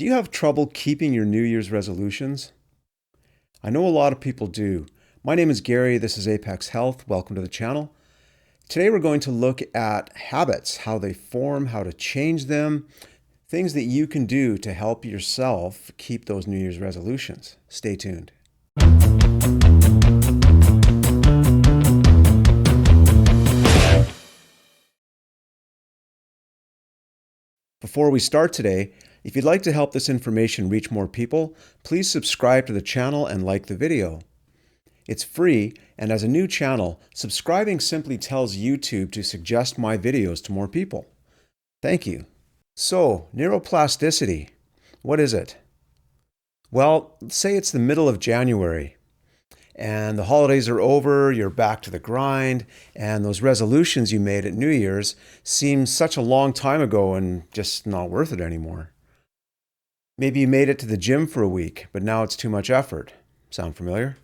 Do you have trouble keeping your New Year's resolutions? I know a lot of people do. My name is Gary. This is Apex Health. Welcome to the channel. Today we're going to look at habits, how they form, how to change them, things that you can do to help yourself keep those New Year's resolutions. Stay tuned. Before we start today, if you'd like to help this information reach more people, please subscribe to the channel and like the video. It's free, and as a new channel, subscribing simply tells YouTube to suggest my videos to more people. Thank you. So, neuroplasticity, what is it? Well, say it's the middle of January, and the holidays are over, you're back to the grind, and those resolutions you made at New Year's seem such a long time ago and just not worth it anymore. Maybe you made it to the gym for a week, but now it's too much effort. Sound familiar?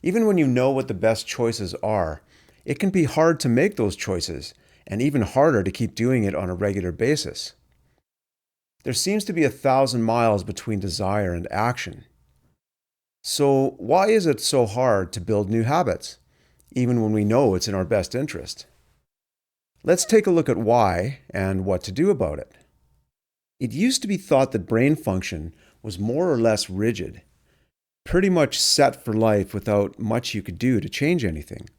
Even when you know what the best choices are, it can be hard to make those choices, and even harder to keep doing it on a regular basis. There seems to be 1,000 miles between desire and action. So why is it so hard to build new habits, even when we know it's in our best interest? Let's take a look at why and what to do about it. It used to be thought that brain function was more or less rigid, pretty much set for life without much you could do to change anything.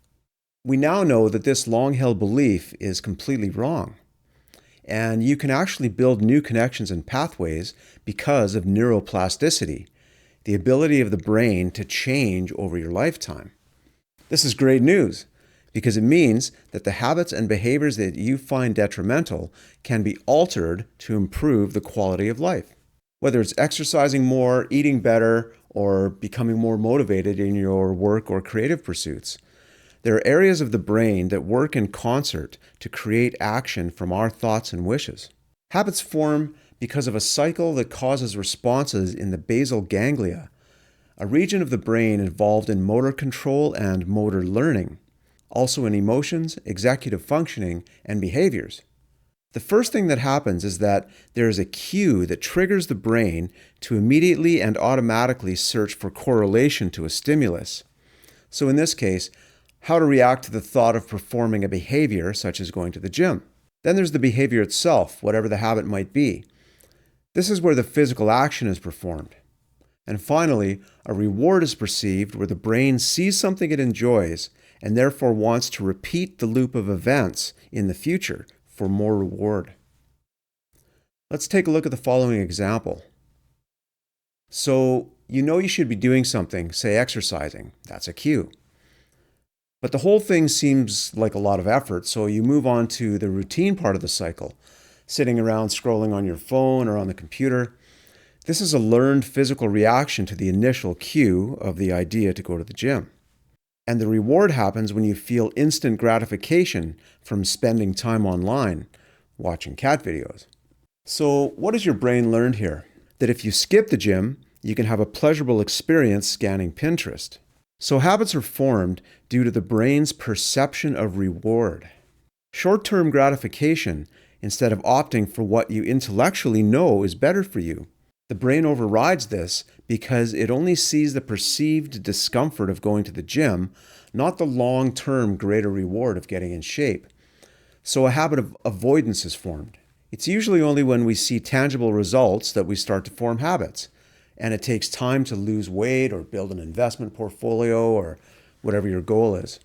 We now know that this long-held belief is completely wrong, and you can actually build new connections and pathways because of neuroplasticity, the ability of the brain to change over your lifetime. This is great news, because it means that the habits and behaviors that you find detrimental can be altered to improve the quality of life. Whether it's exercising more, eating better, or becoming more motivated in your work or creative pursuits. There are areas of the brain that work in concert to create action from our thoughts and wishes. Habits form because of a cycle that causes responses in the basal ganglia, a region of the brain involved in motor control and motor learning, also in emotions, executive functioning, and behaviors. The first thing that happens is that there is a cue that triggers the brain to immediately and automatically search for correlation to a stimulus. So in this case, how to react to the thought of performing a behavior such as going to the gym. Then there's the behavior itself, whatever the habit might be. This is where the physical action is performed. And finally, a reward is perceived where the brain sees something it enjoys and therefore wants to repeat the loop of events in the future for more reward. Let's take a look at the following example. So, you know you should be doing something, say exercising. That's a cue. But the whole thing seems like a lot of effort, so you move on to the routine part of the cycle, sitting around scrolling on your phone or on the computer. This is a learned physical reaction to the initial cue of the idea to go to the gym. And the reward happens when you feel instant gratification from spending time online, watching cat videos. So what has your brain learned here? That if you skip the gym, you can have a pleasurable experience scanning Pinterest. So habits are formed due to the brain's perception of reward. Short-term gratification, instead of opting for what you intellectually know is better for you. The brain overrides this because it only sees the perceived discomfort of going to the gym, not the long-term greater reward of getting in shape. So a habit of avoidance is formed. It's usually only when we see tangible results that we start to form habits, and it takes time to lose weight or build an investment portfolio or whatever your goal is.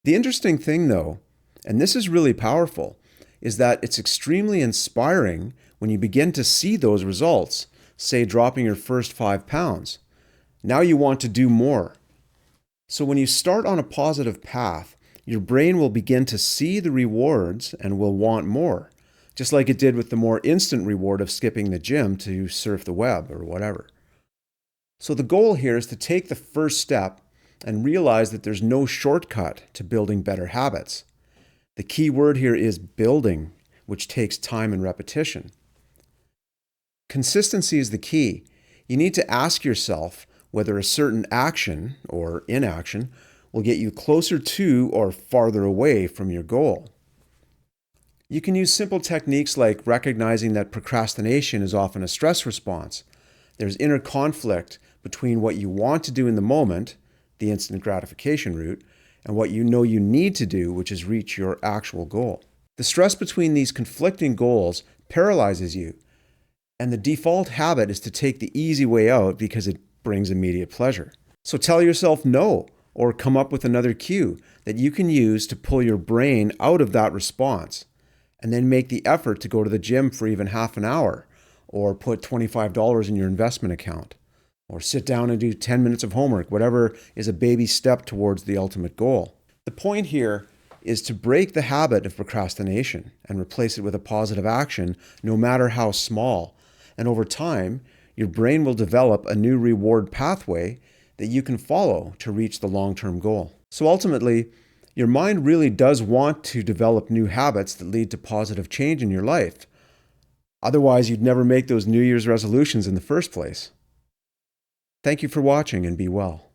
The interesting thing though, and this is really powerful, is that it's extremely inspiring when you begin to see those results. Say dropping your first 5 pounds. Now you want to do more. So when you start on a positive path, your brain will begin to see the rewards and will want more, just like it did with the more instant reward of skipping the gym to surf the web or whatever. So the goal here is to take the first step and realize that there's no shortcut to building better habits. The key word here is building, which takes time and repetition. Consistency is the key. You need to ask yourself whether a certain action or inaction will get you closer to or farther away from your goal. You can use simple techniques like recognizing that procrastination is often a stress response. There's inner conflict between what you want to do in the moment, the instant gratification route, and what you know you need to do, which is reach your actual goal. The stress between these conflicting goals paralyzes you, and the default habit is to take the easy way out because it brings immediate pleasure. So tell yourself no, or come up with another cue that you can use to pull your brain out of that response, and then make the effort to go to the gym for even half an hour, or put $25 in your investment account, or sit down and do 10 minutes of homework, whatever is a baby step towards the ultimate goal. The point here is to break the habit of procrastination and replace it with a positive action, no matter how small. And over time, your brain will develop a new reward pathway that you can follow to reach the long-term goal. So ultimately, your mind really does want to develop new habits that lead to positive change in your life. Otherwise, you'd never make those New Year's resolutions in the first place. Thank you for watching, and be well.